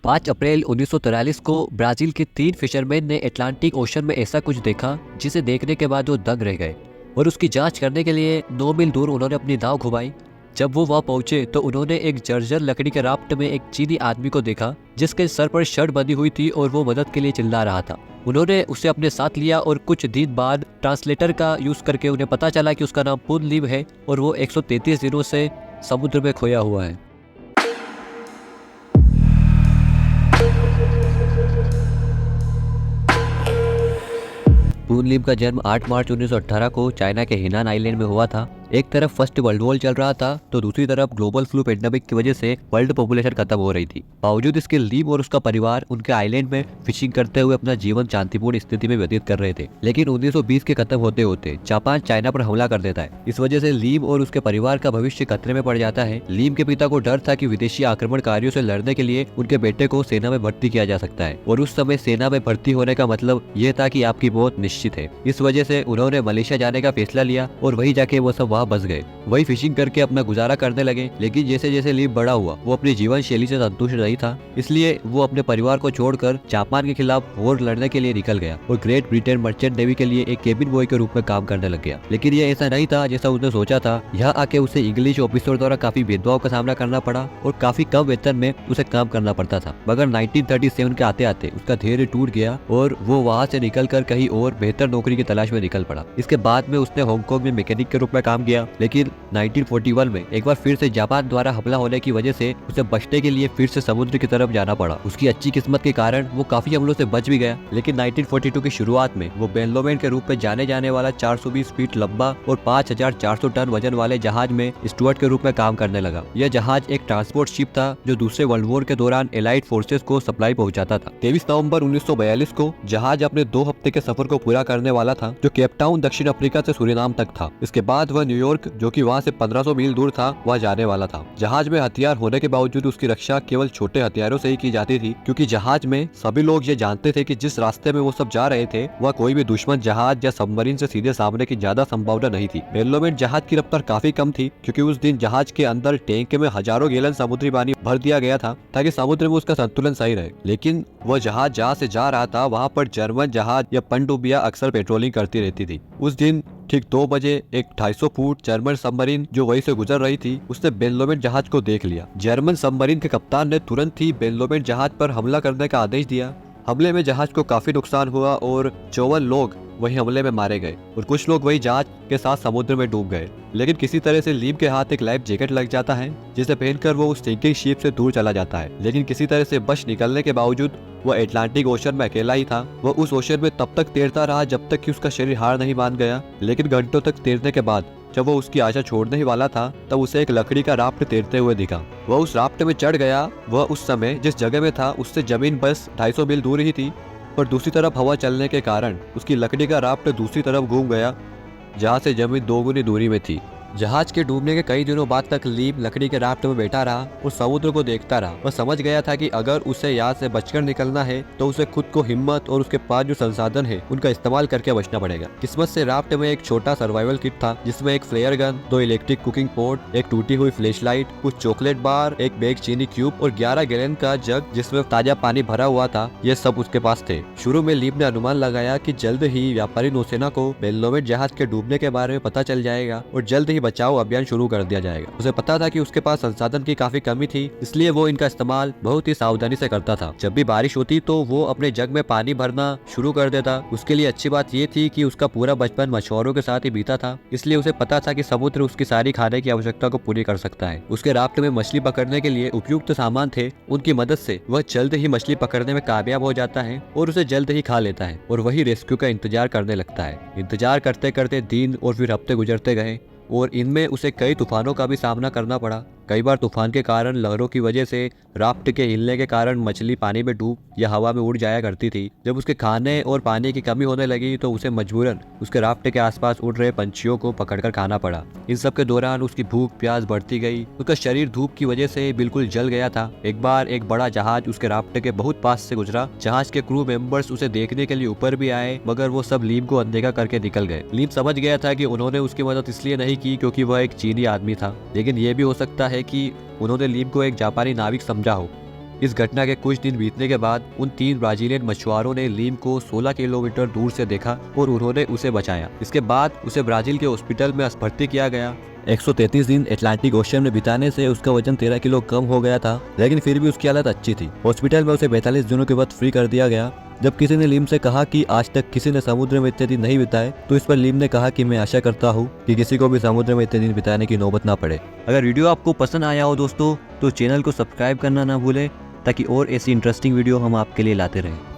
5 अप्रैल 1943 को ब्राजील के 3 फिशरमैन ने अटलांटिक ओशन में ऐसा कुछ देखा जिसे देखने के बाद वो दंग रह गए और उसकी जांच करने के लिए 9 मील दूर उन्होंने अपनी नाव घुमाई। जब वो वहां पहुंचे तो उन्होंने एक जर्जर लकड़ी के राफ्ट में एक चीनी आदमी को देखा जिसके सर पर शर्ट बंधी हुई थी और वो मदद के लिए चिल्ला रहा था। उन्होंने उसे अपने साथ लिया और कुछ दिन बाद ट्रांसलेटर का यूज करके उन्हें पता चला कि उसका नाम पुन लीव है और वो 133 दिनों से समुद्र में खोया हुआ है। पुन लीव का जन्म 8 मार्च 1918 को चाइना के हिनान आइलैंड में हुआ था। एक तरफ फर्स्ट वर्ल्ड वॉर चल रहा था तो दूसरी तरफ ग्लोबल फ्लू पेंडेमिक की वजह से वर्ल्ड पॉपुलेशन खत्म हो रही थी। बावजूद इसके लीव और उसका परिवार उनके आइलैंड में फिशिंग करते हुए अपना जीवन शांतिपूर्ण स्थिति में व्यतीत कर रहे थे। लेकिन 1920 के खत्म होते होते जापान चाइना पर हमला कर देता है। इस वजह से लीव और उसके परिवार का भविष्य खतरे में पड़ जाता है। लीव के पिता को डर था कि विदेशी आक्रमणकारियों से लड़ने के लिए उनके बेटे को सेना में भर्ती किया जा सकता है और उस समय सेना में भर्ती होने का मतलब यह था कि आपकी मौत निश्चित है। इस वजह से उन्होंने मलेशिया जाने का फैसला लिया और वहीं जाके वो सब वहाँ बस गए। वही फिशिंग करके अपना गुजारा करने लगे। लेकिन जैसे जैसे लीव बड़ा हुआ वो अपनी जीवन शैली से संतुष्ट नहीं था, इसलिए वो अपने परिवार को छोड़कर जापान के खिलाफ वॉर लड़ने के लिए निकल गया और ग्रेट ब्रिटेन मर्चेंट नेवी के लिए एक केबिन बॉय के रूप में काम करने लग गया। लेकिन ये ऐसा नहीं था जैसा उसने सोचा था। यहाँ आके उसे इंग्लिश ऑफिसर द्वारा काफी भेदभाव का सामना करना पड़ा और काफी कम वेतन में उसे काम करना पड़ता था। मगर 1937 के आते आते उसका धैर्य टूट गया और वो वहाँ से निकलकर कहीं और बेहतर नौकरी की तलाश में निकल पड़ा। इसके बाद में उसने हांगकांग में मैकेनिक के रूप में काम किया। लेकिन 1941 में एक बार फिर से जापान द्वारा हमला होने की वजह से उसे बचने के लिए फिर से समुद्र की तरफ जाना पड़ा। उसकी अच्छी किस्मत के कारण वो काफी हमलों से बच भी गया। लेकिन 1942 की शुरुआत में वो बेनलोमेन के रूप में जाने जाने वाला 420 फीट लंबा और 5400 टन वजन वाले जहाज में स्टुअर्ट के रूप में काम करने लगा। यह जहाज एक ट्रांसपोर्ट शिप था जो दूसरे वर्ल्ड वॉर के दौरान एलाइड फोर्सेस को सप्लाई पहुंचाता था। 23 नवंबर 1942 को जहाज अपने 2 हफ्ते के सफर को पूरा करने वाला था जो केपटाउन दक्षिण अफ्रीका से सूरीनाम तक था। इसके बाद वह न्यूयॉर्क जो कि वहां से 1500 मील दूर था वह जाने वाला था। जहाज में हथियार होने के बावजूद उसकी रक्षा केवल छोटे हथियारों से ही की जाती थी क्योंकि जहाज में सभी लोग ये जानते थे कि जिस रास्ते में वो सब जा रहे थे वह कोई भी दुश्मन जहाज या सबमरीन से सीधे सामने की ज्यादा संभावना नहीं थी। बेनलोमेन जहाज की रफ्तार काफी कम थी क्योंकि उस दिन जहाज के अंदर टैंक में हजारों गैलन समुद्री पानी भर दिया गया था ताकि समुद्र में उसका संतुलन सही रहे। लेकिन वह जहाज जहाँ से जा रहा था वहाँ पर जर्मन जहाज या पनडुब्बियां अक्सर पेट्रोलिंग करती रहती थी। उस दिन ठीक 2 बजे एक 250 फुट जर्मन सबमरीन जो वहीं से गुजर रही थी उसने बेनलोमेन जहाज को देख लिया। जर्मन सबमरीन के कप्तान ने तुरंत ही बेनलोमेन जहाज पर हमला करने का आदेश दिया। हमले में जहाज को काफी नुकसान हुआ और 54 लोग वही हमले में मारे गए और कुछ लोग वही जहाज के साथ समुद्र में डूब गए। लेकिन किसी तरह से लीव के हाथ एक लाइफ जैकेट लग जाता है जिसे पहनकर वो उस सिंकिंग शिप से दूर चला जाता है। लेकिन किसी तरह से बच निकलने के बावजूद वह अटलांटिक ओशन में अकेला ही था। वह उस ओशन में तब तक तैरता रहा जब तक कि उसका शरीर हार नहीं मान गया। लेकिन घंटों तक तैरने के बाद जब वो उसकी आशा छोड़ने ही वाला था तब उसे एक लकड़ी का राफ्ट तैरते हुए दिखा। वह उस राफ्ट में चढ़ गया। वह उस समय जिस जगह में था उससे जमीन बस 250 मील दूर ही थी पर दूसरी तरफ हवा चलने के कारण उसकी लकड़ी का राफ्ट दूसरी तरफ घूम गया जहाँ से जमीन 2 गुनी दूरी में थी। जहाज के डूबने के कई दिनों बाद तक लीव लकड़ी के राफ्ट में बैठा रहा और समुद्र को देखता रहा। वह समझ गया था कि अगर उसे यहाँ से बचकर निकलना है तो उसे खुद को हिम्मत और उसके पास जो संसाधन है उनका इस्तेमाल करके बचना पड़ेगा। किस्मत से राफ्ट में एक छोटा सर्वाइवल किट था जिसमें एक flare gun, 2 electric cooking pot, एक टूटी हुई फ्लैश लाइट, कुछ चॉकलेट बार, एक बैग चीनी क्यूब और 11 गैलन का जग जिसमें ताजा पानी भरा हुआ था। ये सब उसके पास थे। शुरू में लीव ने अनुमान लगाया कि जल्द ही व्यापारी नौसेना को बेनलोमेन जहाज के डूबने के बारे में पता चल जाएगा और जल्द ही बचाव अभियान शुरू कर दिया जाएगा। उसे पता था कि उसके पास संसाधन की काफी कमी थी, इसलिए वो इनका इस्तेमाल बहुत ही सावधानी से करता था। जब भी बारिश होती तो वो अपने जग में पानी भरना शुरू कर देता। उसके लिए अच्छी बात ये थी कि उसका पूरा बचपन मछुआरों के साथ ही बीता था, इसलिए उसे पता था कि समुद्र उसकी सारी खाने की आवश्यकता को पूरी कर सकता है। उसके राफ्ट में मछली पकड़ने के लिए उपयुक्त सामान थे। उनकी मदद से वह जल्द ही मछली पकड़ने में कामयाब हो जाता है और उसे जल्द ही खा लेता है और वही रेस्क्यू का इंतजार करने लगता है। इंतजार करते करते दिन और फिर हफ्ते गुजरते गए और इनमें उसे कई तूफानों का भी सामना करना पड़ा। कई बार तूफान के कारण लहरों की वजह से राफ्ट के हिलने के कारण मछली पानी में डूब या हवा में उड़ जाया करती थी। जब उसके खाने और पानी की कमी होने लगी तो उसे मजबूरन उसके राफ्ट के आसपास उड़ रहे पंछियों को पकड़कर खाना पड़ा। इन सब के दौरान उसकी भूख प्यास बढ़ती गई। उसका शरीर धूप की वजह से बिल्कुल जल गया था। एक बार एक बड़ा जहाज उसके राफ्ट के बहुत पास से गुजरा। जहाज के क्रू मेंबर्स उसे देखने के लिए ऊपर भी आए मगर वो सब लीम को अनदेखा करके निकल गए। लीम समझ गया था कि उन्होंने उसकी मदद इसलिए नहीं की क्योंकि वह एक चीनी आदमी था, लेकिन यह भी हो सकता है कि उन्होंने लीम को एक जापानी नाविक समझा हो। इस घटना के कुछ दिन बीतने के बाद उन 3 ब्राजीलियन मछुआरों ने लीम को 16 किलोमीटर दूर से देखा और उन्होंने उसे बचाया। इसके बाद उसे ब्राजील के हॉस्पिटल में भर्ती किया गया। 133 दिन अटलांटिक ओशन में बिताने से उसका वजन 13 किलो कम हो गया था, लेकिन फिर भी उसकी हालत अच्छी थी। हॉस्पिटल में उसे 42 दिनों के बाद फ्री कर दिया गया। जब किसी ने लीम से कहा कि आज तक किसी ने समुद्र में इतने दिन नहीं बिताए, तो इस पर लीम ने कहा कि मैं आशा करता हूँ कि किसी को भी समुद्र में इतने दिन बिताने की नौबत ना पड़े। अगर वीडियो आपको पसंद आया हो दोस्तों, तो चैनल को सब्सक्राइब करना ना भूलें, ताकि और ऐसी इंटरेस्टिंग वीडियो हम आपके लिए लाते रहें।